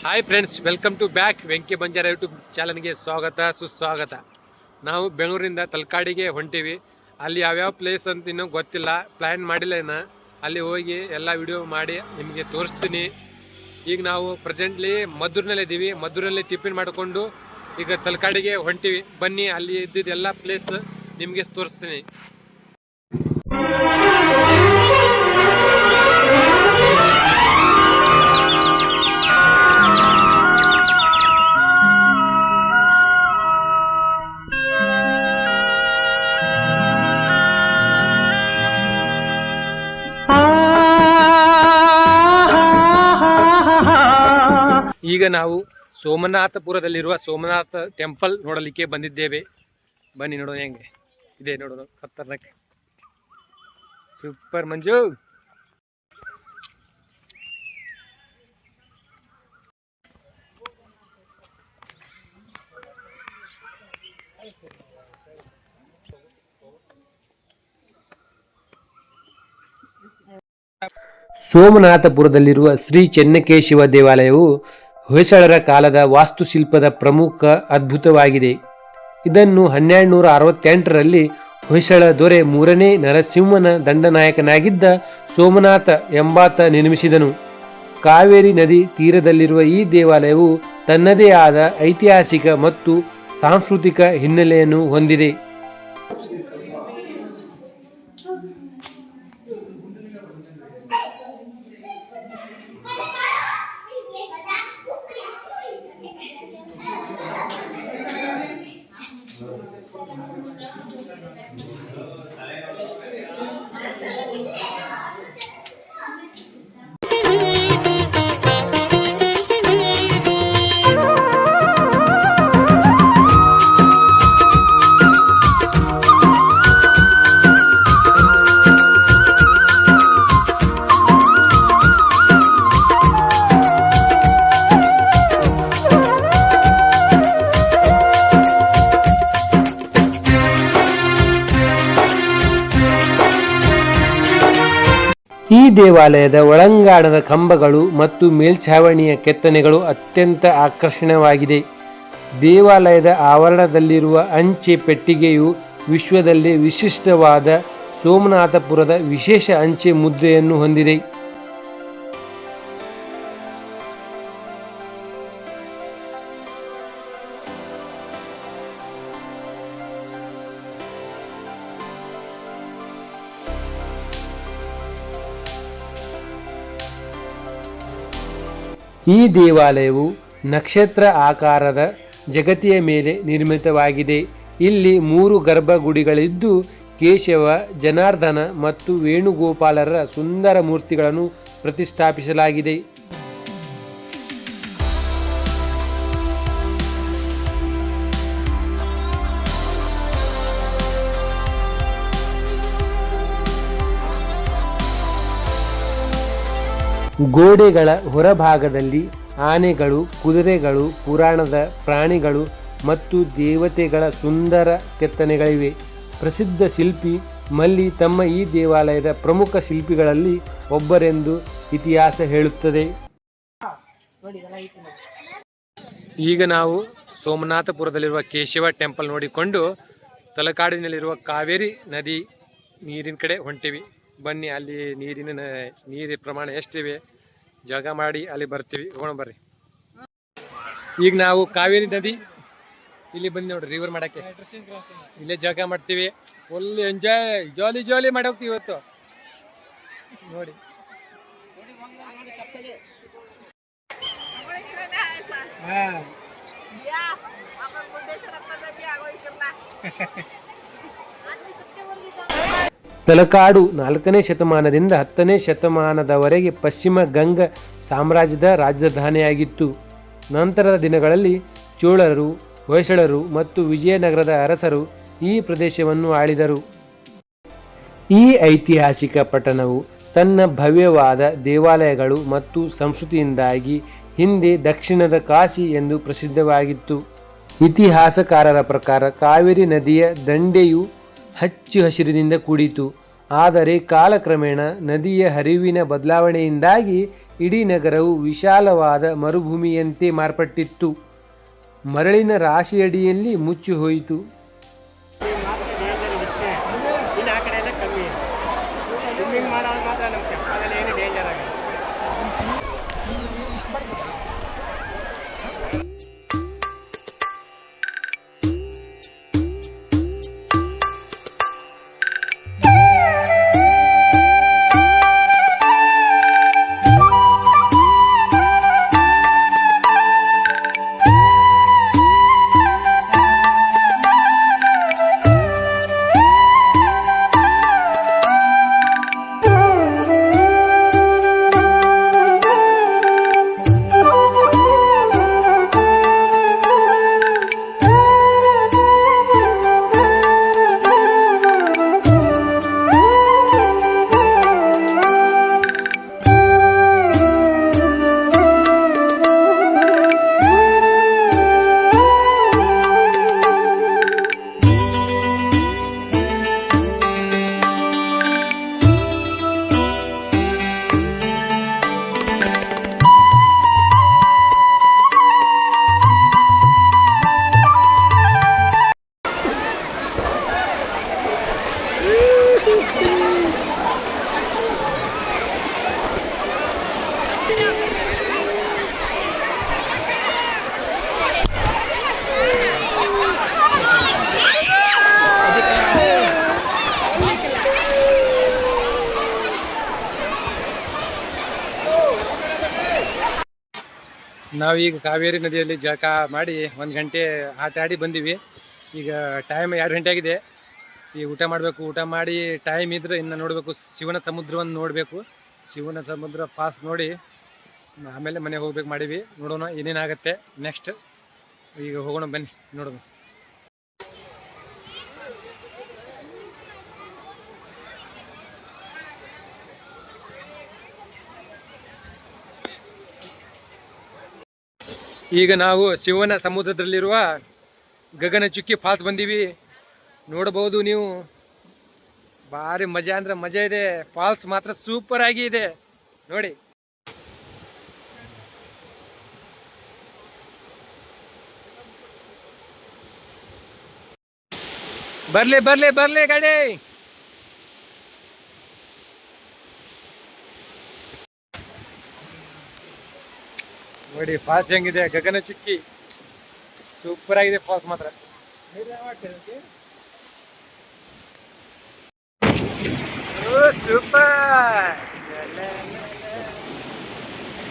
Hi friends, welcome to back Venki Banjara YouTube ಚಾನಲ್ಗೆ ಸ್ವಾಗತ ಸುಸ್ವಾಗತ. ನಾವು ಬೆಂಗಳೂರಿಂದ ತಲಕಾಡಿಗೆ ಹೊಂಟೀವಿ. ಅಲ್ಲಿ ಯಾವ್ಯಾವ ಪ್ಲೇಸ್ ಅಂತ ಇನ್ನೂ ಗೊತ್ತಿಲ್ಲ, ಪ್ಲ್ಯಾನ್ ಮಾಡಿಲ್ಲ ಇನ್ನು. ಅಲ್ಲಿ ಹೋಗಿ ಎಲ್ಲ ವಿಡಿಯೋ ಮಾಡಿ ನಿಮಗೆ ತೋರಿಸ್ತೀನಿ. ಈಗ ನಾವು ಪ್ರೆಸೆಂಟ್ಲಿ ಮದ್ದೂರಿನಲ್ಲಿದ್ದೀವಿ. ಮದ್ದೂರಲ್ಲಿ ಟಿಫಿನ್ ಮಾಡಿಕೊಂಡು ಈಗ ತಲಕಾಡಿಗೆ ಹೊಂಟೀವಿ. ಬನ್ನಿ, ಅಲ್ಲಿ ಇದ್ದಿದ್ದೆಲ್ಲ ಪ್ಲೇಸ್ ನಿಮಗೆ ತೋರಿಸ್ತೀನಿ. ಈಗ ನಾವು ಸೋಮನಾಥಪುರದಲ್ಲಿರುವ ಸೋಮನಾಥ ಟೆಂಪಲ್ ನೋಡಲಿಕ್ಕೆ ಬಂದಿದ್ದೇವೆ. ಬನ್ನಿ ನೋಡೋಣ ಹೆಂಗೆ ಇದೆ, ನೋಡೋಣ. ಖತರ್ನಾಕ್ ಸೂಪರ್ ಮಂಜು. ಸೋಮನಾಥಪುರದಲ್ಲಿರುವ ಶ್ರೀ ಚೆನ್ನಕೇಶವ ದೇವಾಲಯವು ಹೊಯ್ಸಳರ ಕಾಲದ ವಾಸ್ತುಶಿಲ್ಪದ ಪ್ರಮುಖ ಅದ್ಭುತವಾಗಿದೆ. ಇದನ್ನು 1268ರಲ್ಲಿ ಹೊಯ್ಸಳ ದೊರೆ 3ನೇ ನರಸಿಂಹನ ದಂಡನಾಯಕನಾಗಿದ್ದ ಸೋಮನಾಥ ಎಂಬಾತ ನಿರ್ಮಿಸಿದನು. ಕಾವೇರಿ ನದಿ ತೀರದಲ್ಲಿರುವ ಈ ದೇವಾಲಯವು ತನ್ನದೇ ಆದ ಐತಿಹಾಸಿಕ ಮತ್ತು ಸಾಂಸ್ಕೃತಿಕ ಹಿನ್ನೆಲೆಯನ್ನು ಹೊಂದಿದೆ. ಈ ದೇವಾಲಯದ ಒಳಾಂಗಣದ ಕಂಬಗಳು ಮತ್ತು ಮೇಲ್ಛಾವಣಿಯ ಕೆತ್ತನೆಗಳು ಅತ್ಯಂತ ಆಕರ್ಷಣೀಯವಾಗಿದೆ. ದೇವಾಲಯದ ಆವರಣದಲ್ಲಿರುವ ಅಂಚೆ ಪೆಟ್ಟಿಗೆಯು ವಿಶ್ವದಲ್ಲೇ ವಿಶಿಷ್ಟವಾದ ಸೋಮನಾಥಪುರದ ವಿಶೇಷ ಅಂಚೆ ಮುದ್ರೆಯನ್ನು ಹೊಂದಿದೆ. ಈ ದೇವಾಲಯವು ನಕ್ಷತ್ರ ಆಕಾರದ ಜಗತಿಯ ಮೇಲೆ ನಿರ್ಮಿತವಾಗಿದೆ. ಇಲ್ಲಿ 3 ಗರ್ಭಗುಡಿಗಳಿದ್ದು ಕೇಶವ, ಜನಾರ್ದನ ಮತ್ತು ವೇಣುಗೋಪಾಲರ ಸುಂದರ ಮೂರ್ತಿಗಳನ್ನು ಪ್ರತಿಷ್ಠಾಪಿಸಲಾಗಿದೆ. ಗೋಡೆಗಳ ಹೊರಭಾಗದಲ್ಲಿ ಆನೆಗಳು, ಕುದುರೆಗಳು, ಪುರಾಣದ ಪ್ರಾಣಿಗಳು ಮತ್ತು ದೇವತೆಗಳ ಸುಂದರ ಕೆತ್ತನೆಗಳಿವೆ. ಪ್ರಸಿದ್ಧ ಶಿಲ್ಪಿ ಮಲ್ಲಿ ತಮ್ಮ ಈ ದೇವಾಲಯದ ಪ್ರಮುಖ ಶಿಲ್ಪಿಗಳಲ್ಲಿ ಒಬ್ಬರೆಂದು ಇತಿಹಾಸ ಹೇಳುತ್ತದೆ. ಈಗ ನಾವು ಸೋಮನಾಥಪುರದಲ್ಲಿರುವ ಕೇಶವ ಟೆಂಪಲ್ ನೋಡಿಕೊಂಡು ತಲಕಾಡಿನಲ್ಲಿರುವ ಕಾವೇರಿ ನದಿ ನೀರಿನ ಕಡೆ ಹೊಂಟಿವಿ. ಬನ್ನಿ, ಅಲ್ಲಿ ನೀರಿನ ಪ್ರಮಾಣ ಎಷ್ಟಿವೆ ಜಾಗ ಮಾಡಿ ಅಲ್ಲಿ ಬರ್ತೀವಿ. ಹೋಗೋಣ ಬರ್ರಿ. ಈಗ ನಾವು ಕಾವೇರಿ ನದಿ ಇಲ್ಲಿ ಬಂದು ನೋಡ್ರಿ, ರಿವರ್ ಮಾಡಕ್ಕೆ ಇಲ್ಲೇ ಜಾಗ ಮಾಡ್ತೀವಿ. ಫುಲ್ ಎಂಜಾಯ್, ಜಾಲಿ ಮಾಡಿ ಹೋಗ್ತೀವಿ ಇವತ್ತು ನೋಡಿ. ತಲಕಾಡು 4ನೇ ಶತಮಾನದಿಂದ 10ನೇ ಶತಮಾನದವರೆಗೆ ಪಶ್ಚಿಮ ಗಂಗ ಸಾಮ್ರಾಜ್ಯದ ರಾಜಧಾನಿಯಾಗಿತ್ತು. ನಂತರದ ದಿನಗಳಲ್ಲಿ ಚೋಳರು, ಹೊಯ್ಸಳರು ಮತ್ತು ವಿಜಯನಗರದ ಅರಸರು ಈ ಪ್ರದೇಶವನ್ನು ಆಳಿದರು. ಈ ಐತಿಹಾಸಿಕ ಪಟ್ಟಣವು ತನ್ನ ಭವ್ಯವಾದ ದೇವಾಲಯಗಳು ಮತ್ತು ಸಂಸ್ಕೃತಿಯಿಂದಾಗಿ ಹಿಂದೆ ದಕ್ಷಿಣದ ಕಾಶಿ ಎಂದು ಪ್ರಸಿದ್ಧವಾಗಿತ್ತು. ಇತಿಹಾಸಕಾರರ ಪ್ರಕಾರ ಕಾವೇರಿ ನದಿಯ ದಂಡೆಯು ಹಚ್ಚು ಹಸಿರಿನಿಂದ ಕೂಡಿತು. ಆದರೆ ಕಾಲಕ್ರಮೇಣ ನದಿಯ ಹರಿವಿನ ಬದಲಾವಣೆಯಿಂದಾಗಿ ಇಡೀ ನಗರವು ವಿಶಾಲವಾದ ಮರುಭೂಮಿಯಂತೆ ಮಾರ್ಪಟ್ಟಿತ್ತು. ಮರಳಿನ ರಾಶಿಯಡಿಯಲ್ಲಿ ಮುಚ್ಚಿ ಹೋಯಿತು. ನಾವೀಗ ಕಾವೇರಿ ನದಿಯಲ್ಲಿ ಜಳಕ ಮಾಡಿ 1 ಗಂಟೆ ಆಟ ಆಡಿ ಬಂದೀವಿ. ಈಗ ಟೈಮ್ 2 ಗಂಟೆ ಆಗಿದೆ. ಈಗ ಊಟ ಮಾಡಬೇಕು. ಊಟ ಮಾಡಿ ಟೈಮ್ ಇದ್ರೆ ಇನ್ನು ನೋಡಬೇಕು, ಶಿವನ ಸಮುದ್ರವನ್ನು ನೋಡಬೇಕು. ಶಿವನ ಸಮುದ್ರ ಫಾಸ್ಟ್ ನೋಡಿ ಆಮೇಲೆ ಮನೆಗೆ ಹೋಗ್ಬೇಕು ಮಾಡೀವಿ. ನೋಡೋಣ ಏನೇನಾಗುತ್ತೆ ನೆಕ್ಸ್ಟ್. ಈಗ ಹೋಗೋಣ ಬನ್ನಿ ನೋಡೋಣ. ಈಗ ನಾವು ಶಿವನ ಸಮುದ್ರದಲ್ಲಿರುವ ಗಗನಚುಕ್ಕಿ ಫಾಲ್ಸ್ ಬಂದೀವಿ. ನೋಡಬಹುದು ನೀವು, ಭಾರಿ ಮಜಾ ಅಂದ್ರೆ ಮಜಾ ಇದೆ. ಫಾಲ್ಸ್ ಮಾತ್ರ ಸೂಪರ್ ಆಗಿ ಇದೆ ನೋಡಿ. ಬರ್ಲಿ ಬರ್ಲಿ ಬರ್ಲಿ ಗಾಡಿ. ನೋಡಿ ಫಾಲ್ಸ್ ಹೆಂಗಿದೆ, ಗಗನಚುಕ್ಕಿ ಸೂಪರ್ ಆಗಿದೆ ಫಾಲ್ಸ್ ಮಾತ್ರ. ಸೂಪರ್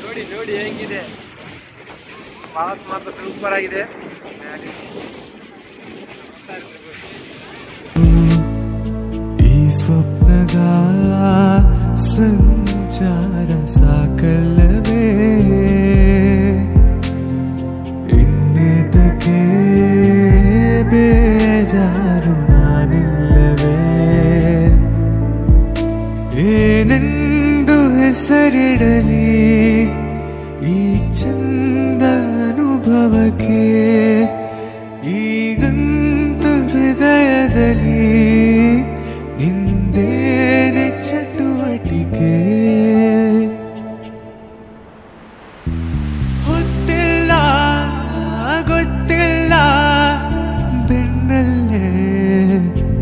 ನೋಡಿ ನೋಡಿ ಹೆಂಗಿದೆ ಫಾಲ್ಸ್ ಮಾತ್ರ ಸೂಪರ್ ಆಗಿದೆ. ಈ ಸ್ವಪ್ನದ ಸಂಚಾರ ಸಾಕಲ್ಲವೇ, ಇನ್ನೇತಕ್ಕೆ ಬೇಜಾರು ನಾನಿಲ್ಲವೇ, ಏನೆಂದು ಹೆಸರಿಡಲಿ ಈ ಚಂದ ಅನುಭವಕ್ಕೆ, ಈಗಂತೂ ಹೃದಯದಲ್ಲಿ ನಿಂದೇನೆ ಚಟುವಟಿಕೆ. ಹೊತ್ತಿಲ್ಲ ಗೊತ್ತಿಲ್ಲ ಬೆನ್ನಲ್ಲೇ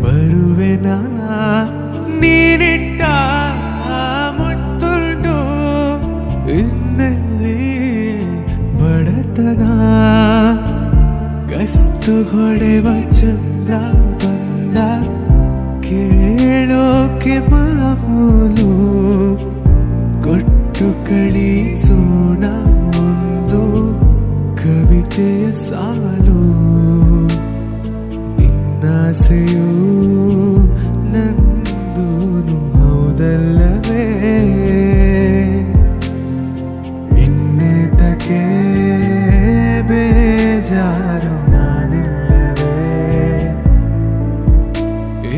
ಬರುವೆನಾ, ನೀನಿಟ್ಟ ಮುತ್ತುಂಡು ಇನ್ನಲ್ಲಿ ಬಡತನ, ಗಸ್ತು ಹೊಡೆವ ಚಂದ್ರ ಬಂದ ಕೇಳೋಕೆ ಮಾಮೂಲು, ಕೊಟ್ಟು ಕಳಿಸೋಣ ಒಂದು ಕವಿತೆಯ ಸಾಲು, ನಿನ್ನಾಸೆಯೂ ನಂದೂನು ಹೌದಲ್ಲವೇ, ಇನ್ನೇತಕ್ಕೆ ಬೇಜಾರು ನಾನಿಲ್ಲವೇ,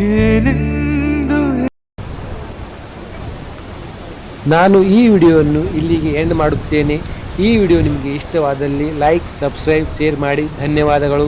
ಏನೆಂದು. ನಾನು ಈ ವಿಡಿಯೋವನ್ನು ಇಲ್ಲಿಗೆ ಎಂಡ್ ಮಾಡುತ್ತೇನೆ. ಈ ವಿಡಿಯೋ ನಿಮಗೆ ಇಷ್ಟವಾದಲ್ಲಿ ಲೈಕ್, ಸಬ್ಸ್ಕ್ರೈಬ್, ಶೇರ್ ಮಾಡಿ. ಧನ್ಯವಾದಗಳು.